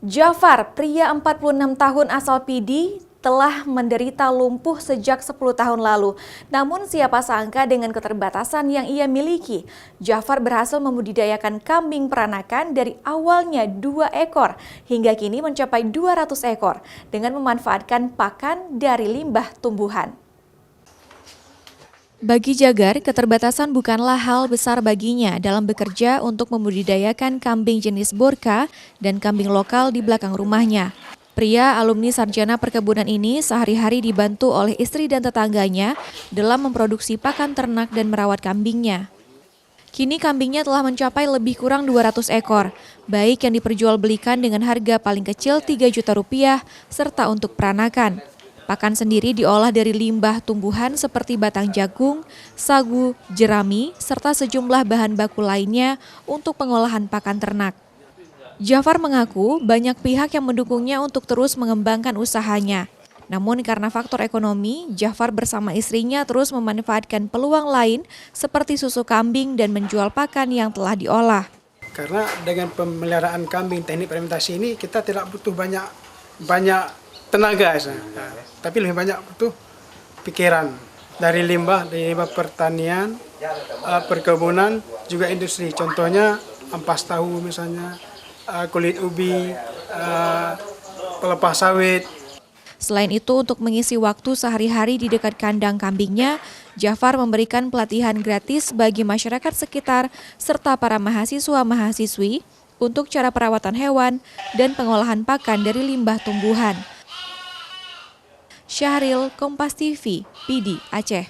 Jafar, pria 46 tahun asal Pidi, telah menderita lumpuh sejak 10 tahun lalu. Namun siapa sangka dengan keterbatasan yang ia miliki, Jafar berhasil membudidayakan kambing peranakan dari awalnya 2 ekor hingga kini mencapai 200 ekor dengan memanfaatkan pakan dari limbah tumbuhan. Bagi Jagar, keterbatasan bukanlah hal besar baginya dalam bekerja untuk membudidayakan kambing jenis Borka dan kambing lokal di belakang rumahnya. Pria alumni sarjana perkebunan ini sehari-hari dibantu oleh istri dan tetangganya dalam memproduksi pakan ternak dan merawat kambingnya. Kini kambingnya telah mencapai lebih kurang 200 ekor, baik yang diperjualbelikan dengan harga paling kecil 3 juta rupiah serta untuk peranakan. Pakan sendiri diolah dari limbah tumbuhan seperti batang jagung, sagu, jerami, serta sejumlah bahan baku lainnya untuk pengolahan pakan ternak. Jafar mengaku banyak pihak yang mendukungnya untuk terus mengembangkan usahanya. Namun karena faktor ekonomi, Jafar bersama istrinya terus memanfaatkan peluang lain seperti susu kambing dan menjual pakan yang telah diolah. Karena dengan pemeliharaan kambing teknik fermentasi ini kita tidak butuh banyak tenaga, tapi lebih banyak butuh pikiran dari limbah pertanian, perkebunan, juga industri. Contohnya ampas tahu misalnya, kulit ubi, pelepah sawit. Selain itu, untuk mengisi waktu sehari-hari di dekat kandang kambingnya, Jafar memberikan pelatihan gratis bagi masyarakat sekitar serta para mahasiswa-mahasiswi untuk cara perawatan hewan dan pengolahan pakan dari limbah tumbuhan. Syahril, Kompas TV, Pidi, Aceh.